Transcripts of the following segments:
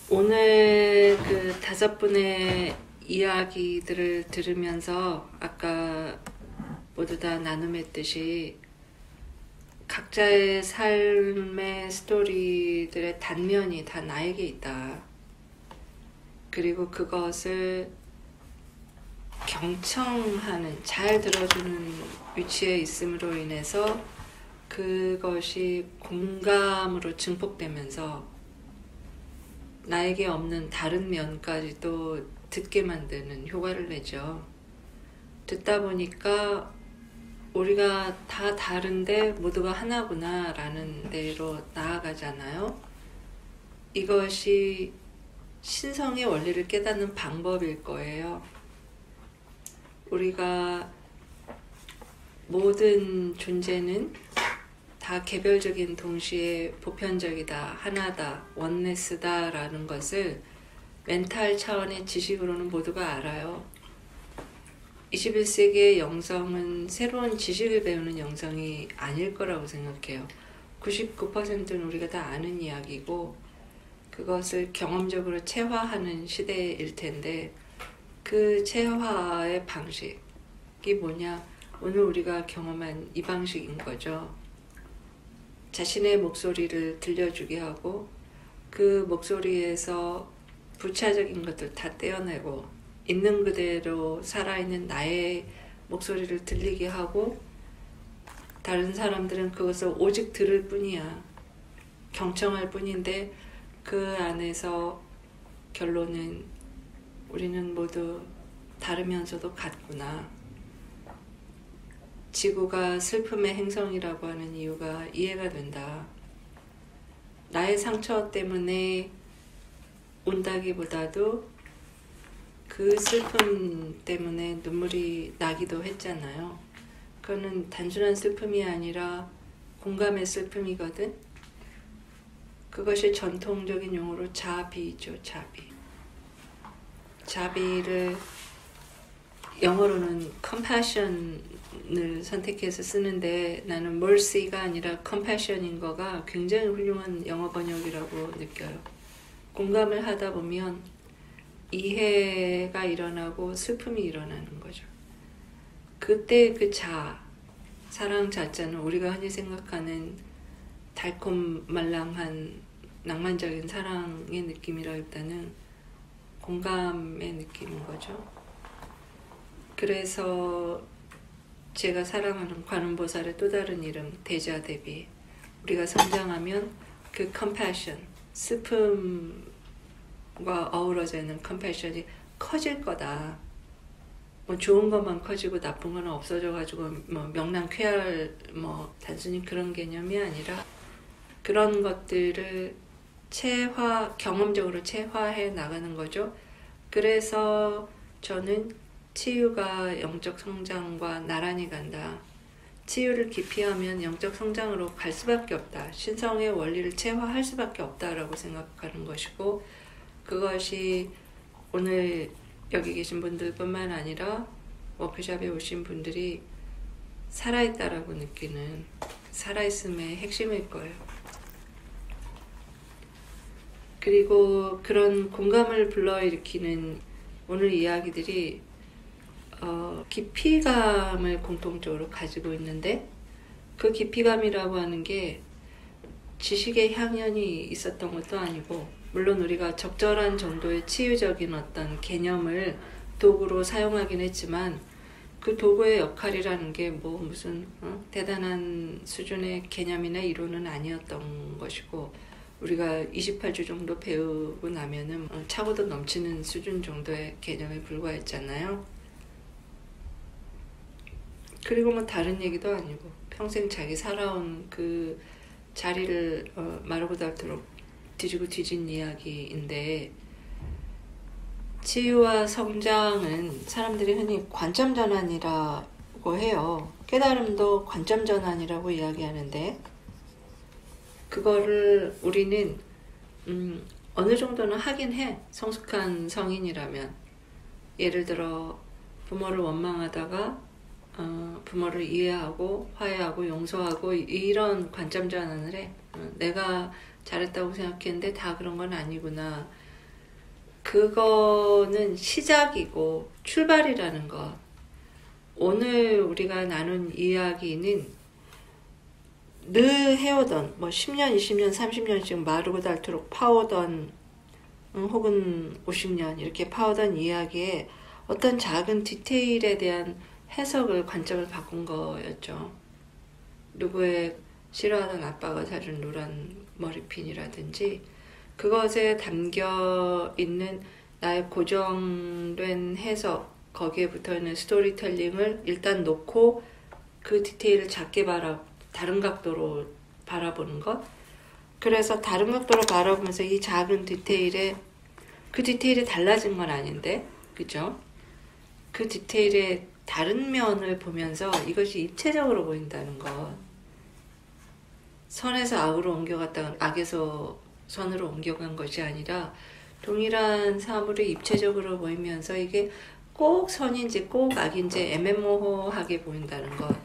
오늘 그 5분의 이야기들을 들으면서 아까 모두 다 나눔했듯이 각자의 삶의 스토리들의 단면이 다 나에게 있다. 그리고 그것을 경청하는, 잘 들어주는 위치에 있음으로 인해서 그것이 공감으로 증폭되면서 나에게 없는 다른 면까지도 듣게 만드는 효과를 내죠. 듣다 보니까 우리가 다 다른데 모두가 하나구나 라는 데로 나아가잖아요. 이것이 신성의 원리를 깨닫는 방법일 거예요. 우리가 모든 존재는 다 개별적인 동시에 보편적이다, 하나다, 원네스다 라는 것을 멘탈 차원의 지식으로는 모두가 알아요. 21세기의 영성은 새로운 지식을 배우는 영성이 아닐 거라고 생각해요. 99%는 우리가 다 아는 이야기고 그것을 경험적으로 체화하는 시대일 텐데 그 체화의 방식이 뭐냐? 오늘 우리가 경험한 이 방식인 거죠. 자신의 목소리를 들려주게 하고 그 목소리에서 부차적인 것들 다 떼어내고 있는 그대로 살아있는 나의 목소리를 들리게 하고 다른 사람들은 그것을 오직 들을 뿐이야. 경청할 뿐인데 그 안에서 결론은 우리는 모두 다르면서도 같구나. 지구가 슬픔의 행성이라고 하는 이유가 이해가 된다. 나의 상처 때문에 운다기보다도 그 슬픔 때문에 눈물이 나기도 했잖아요. 그거는 단순한 슬픔이 아니라 공감의 슬픔이거든. 그것이 전통적인 용어로 자비죠, 자비. 자비를 영어로는 compassion을 선택해서 쓰는데 나는 mercy가 아니라 compassion인 거가 굉장히 훌륭한 영어 번역이라고 느껴요. 공감을 하다 보면 이해가 일어나고 슬픔이 일어나는 거죠. 그때 그 사랑 자자는 우리가 흔히 생각하는 달콤 말랑한 낭만적인 사랑의 느낌이라기보다는 공감의 느낌인 거죠. 그래서 제가 사랑하는 관음보살의 또 다른 이름 대자대비, 우리가 성장하면 그 compassion, 슬픔과 어우러져 있는 compassion이 커질 거다. 뭐 좋은 것만 커지고 나쁜 건 없어져가지고 뭐 명랑쾌활 단순히 그런 개념이 아니라 그런 것들을 경험적으로 체화해 나가는 거죠. 그래서 저는 치유가 영적 성장과 나란히 간다. 치유를 깊이 하면 영적 성장으로 갈 수밖에 없다. 신성의 원리를 체화할 수밖에 없다라고 생각하는 것이고, 그것이 오늘 여기 계신 분들뿐만 아니라 워크숍에 오신 분들이 살아있다라고 느끼는 살아있음의 핵심일 거예요. 그리고 그런 공감을 불러일으키는 오늘 이야기들이 깊이감을 공통적으로 가지고 있는데, 그 깊이감이라고 하는 게 지식의 향연이 있었던 것도 아니고, 물론 우리가 적절한 정도의 치유적인 어떤 개념을 도구로 사용하긴 했지만 그 도구의 역할이라는 게 무슨 대단한 수준의 개념이나 이론은 아니었던 것이고, 우리가 28주 정도 배우고 나면은 차고도 넘치는 수준 정도의 개념에 불과했잖아요. 그리고 다른 얘기도 아니고 평생 자기 살아온 그 자리를 마르고 닳도록 뒤지고 뒤진 이야기인데, 치유와 성장은 사람들이 흔히 관점 전환이라고 해요. 깨달음도 관점 전환이라고 이야기하는데, 그거를 우리는 어느 정도는 하긴 해. 성숙한 성인이라면. 예를 들어 부모를 원망하다가 부모를 이해하고 화해하고 용서하고 이런 관점 전환을 해. 내가 잘했다고 생각했는데 다 그런 건 아니구나. 그거는 시작이고 출발이라는 것. 오늘 우리가 나눈 이야기는 늘 해오던 뭐 10년, 20년, 30년씩 마르고 닳도록 파오던 혹은 50년 이렇게 파오던 이야기에 어떤 작은 디테일에 대한 해석을 관점을 바꾼 거였죠. 누구의 싫어하던 아빠가 사준 노란 머리핀이라든지 그것에 담겨 있는 나의 고정된 해석, 거기에 붙어있는 스토리텔링을 일단 놓고 그 디테일을 작게 다른 각도로 바라보는 것. 그래서 다른 각도로 바라보면서 이 작은 그 디테일이 달라진 건 아닌데, 그죠? 그 디테일의 다른 면을 보면서 이것이 입체적으로 보인다는 것. 선에서 악으로 옮겨갔다가 악에서 선으로 옮겨간 것이 아니라 동일한 사물이 입체적으로 보이면서 이게 꼭 선인지 꼭 악인지 애매모호하게 보인다는 것.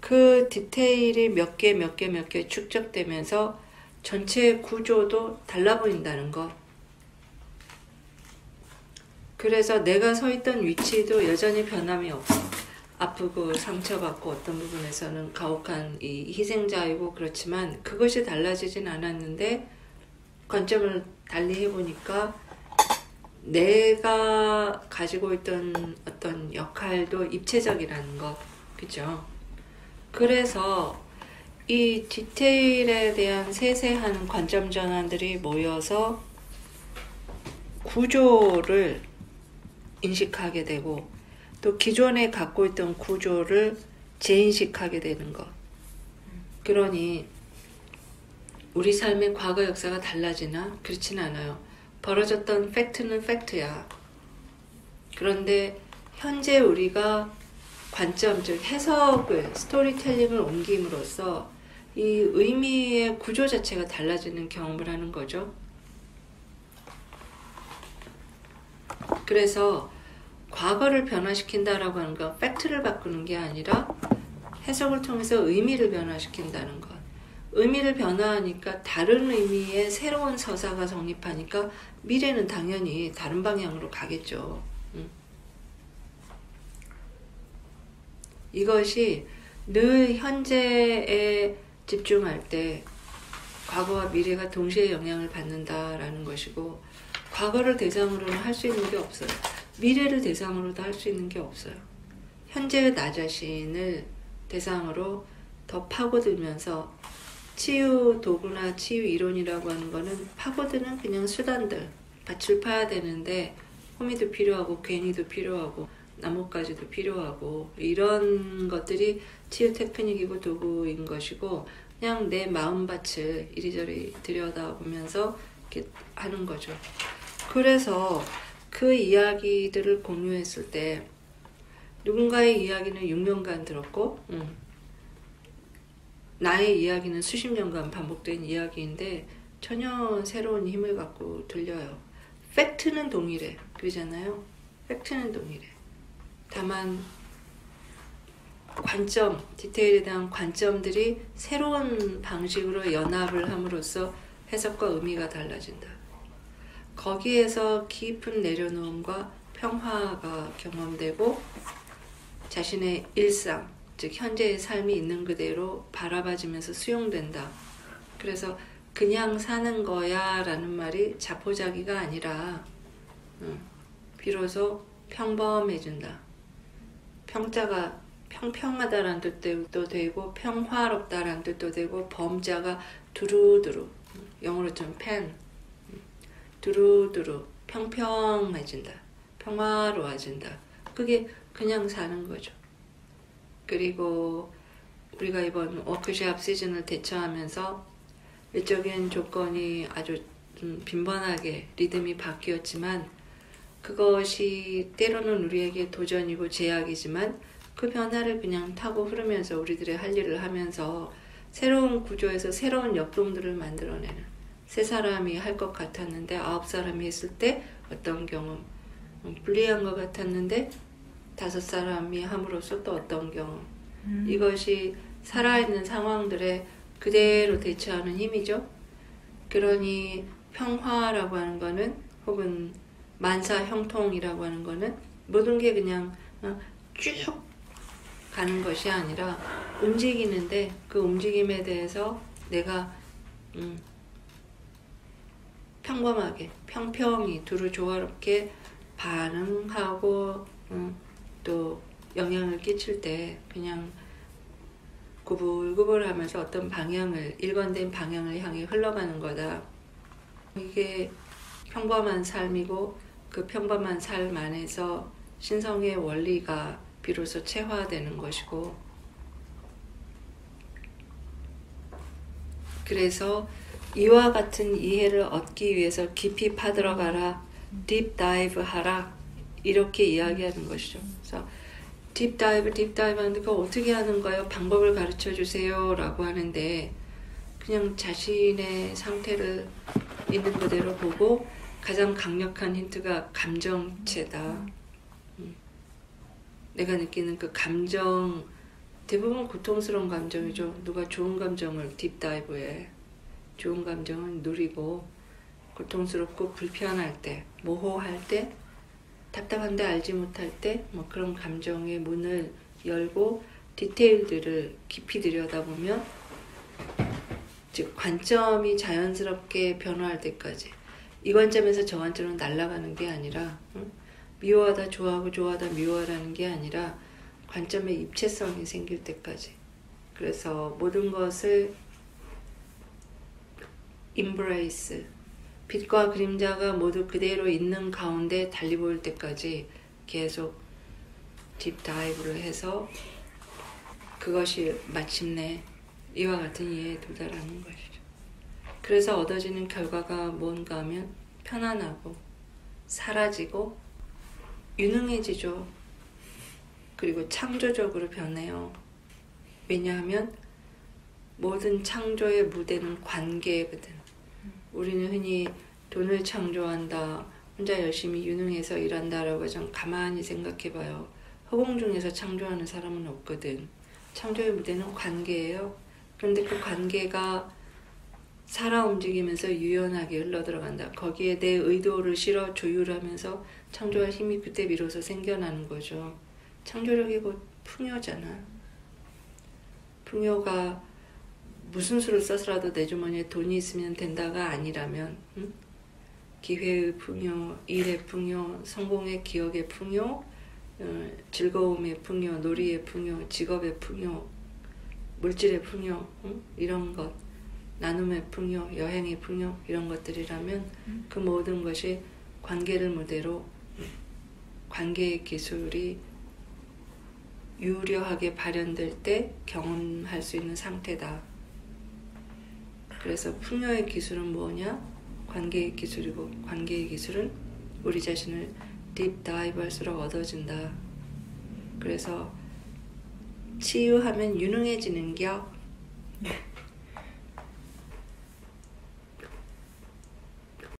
그 디테일이 몇 개 축적되면서 전체 구조도 달라 보인다는 것. 그래서 내가 서 있던 위치도 여전히 변함이 없어. 아프고 상처받고 어떤 부분에서는 가혹한 이 희생자이고 그렇지만 그것이 달라지진 않았는데 관점을 달리 해보니까 내가 가지고 있던 어떤 역할도 입체적이라는 것. 그죠? 그래서 이 디테일에 대한 세세한 관점 전환들이 모여서 구조를 인식하게 되고 또 기존에 갖고 있던 구조를 재인식하게 되는 것. 그러니 우리 삶의 과거 역사가 달라지나? 그렇진 않아요. 벌어졌던 팩트는 팩트야. 그런데 현재 우리가 관점, 즉 해석을, 스토리텔링을 옮김으로써 이 의미의 구조 자체가 달라지는 경험을 하는 거죠. 그래서 과거를 변화시킨다라고 하는 건 팩트를 바꾸는 게 아니라 해석을 통해서 의미를 변화시킨다는 것. 의미를 변화하니까 다른 의미의 새로운 서사가 성립하니까 미래는 당연히 다른 방향으로 가겠죠. 이것이 늘 현재에 집중할 때 과거와 미래가 동시에 영향을 받는다라는 것이고 과거를 대상으로는 할 수 있는 게 없어요. 미래를 대상으로도 할 수 있는 게 없어요. 현재의 나 자신을 대상으로 더 파고들면서 치유 도구나 치유 이론이라고 하는 거는 파고드는 그냥 수단들, 밭을 파야 되는데 호미도 필요하고 괜히도 필요하고 나뭇가지도 필요하고 이런 것들이 치유 테크닉이고 도구인 것이고 그냥 내 마음밭을 이리저리 들여다보면서 이렇게 하는 거죠. 그래서 그 이야기들을 공유했을 때 누군가의 이야기는 6년간 들었고 나의 이야기는 수십 년간 반복된 이야기인데 전혀 새로운 힘을 갖고 들려요. 팩트는 동일해. 그러잖아요. 팩트는 동일해. 다만 관점, 디테일에 대한 관점들이 새로운 방식으로 연합을 함으로써 해석과 의미가 달라진다. 거기에서 깊은 내려놓음과 평화가 경험되고 자신의 일상, 즉 현재의 삶이 있는 그대로 바라봐지면서 수용된다. 그래서 그냥 사는 거야 라는 말이 자포자기가 아니라 비로소 평범해진다. 평자가 평평하다라는 뜻도 되고 평화롭다라는 뜻도 되고 범자가 두루두루, 영어로 좀 펜, 두루두루 평평해진다. 평화로워진다. 그게 그냥 사는 거죠. 그리고 우리가 이번 워크숍 시즌을 대처하면서 일적인 조건이 아주 좀 빈번하게 리듬이 바뀌었지만 그것이 때로는 우리에게 도전이고 제약이지만 그 변화를 그냥 타고 흐르면서 우리들의 할 일을 하면서 새로운 구조에서 새로운 역동들을 만들어내는 세 사람이 할 것 같았는데 9사람이 했을 때 어떤 경험, 불리한 것 같았는데 5사람이 함으로써 또 어떤 경험. 이것이 살아있는 상황들에 그대로 대처하는 힘이죠. 그러니 평화라고 하는 거는 혹은 만사 형통이라고 하는 거는 모든 게 그냥 쭉 가는 것이 아니라 움직이는데 그 움직임에 대해서 내가 평범하게 평평히 두루 조화롭게 반응하고 또 영향을 끼칠 때 그냥 구불구불하면서 어떤 방향을 일관된 방향을 향해 흘러가는 거다. 이게 평범한 삶이고 그 평범한 삶 안에서 신성의 원리가 비로소 체화되는 것이고 그래서 이와 같은 이해를 얻기 위해서 깊이 파들어가라, 딥 다이브 하라 이렇게 이야기하는 것이죠. 그래서 딥 다이브 하는데 그거 어떻게 하는 거예요? 방법을 가르쳐 주세요 라고 하는데 그냥 자신의 상태를 있는 그대로 보고 가장 강력한 힌트가 감정체다. 내가 느끼는 그 감정 대부분 고통스러운 감정이죠. 누가 좋은 감정을 딥다이브해. 좋은 감정은 누리고 고통스럽고 불편할 때, 모호할 때, 답답한데 알지 못할 때 뭐 그런 감정의 문을 열고 디테일들을 깊이 들여다보면 즉 관점이 자연스럽게 변화할 때까지 이 관점에서 저 관점으로 날아가는 게 아니라 미워하다 좋아하고 좋아하다 미워하라는 게 아니라 관점의 입체성이 생길 때까지 그래서 모든 것을 embrace 빛과 그림자가 모두 그대로 있는 가운데 달리 보일 때까지 계속 딥다이브를 해서 그것이 마침내 이와 같은 이해에 도달하는 것이죠. 그래서 얻어지는 결과가 뭔가 하면 편안하고 사라지고 유능해지죠. 그리고 창조적으로 변해요. 왜냐하면 모든 창조의 무대는 관계거든. 우리는 흔히 돈을 창조한다, 혼자 열심히 유능해서 일한다라고 좀 가만히 생각해봐요. 허공 중에서 창조하는 사람은 없거든. 창조의 무대는 관계예요. 그런데 그 관계가 살아 움직이면서 유연하게 흘러들어간다. 거기에 내 의도를 실어 조율하면서 창조할 힘이 그때 비로소 생겨나는 거죠. 창조력이 곧 풍요잖아. 풍요가 무슨 수를 써서라도 내 주머니에 돈이 있으면 된다가 아니라면 기회의 풍요, 일의 풍요, 성공의 기억의 풍요, 즐거움의 풍요, 놀이의 풍요, 직업의 풍요, 물질의 풍요 이런 것, 나눔의 풍요, 여행의 풍요 이런 것들이라면 그 모든 것이 관계를 무대로 관계의 기술이 유려하게 발현될 때 경험할 수 있는 상태다. 그래서 풍요의 기술은 뭐냐? 관계의 기술이고 관계의 기술은 우리 자신을 딥다이브 할수록 얻어진다. 그래서 치유하면 유능해지는 겨.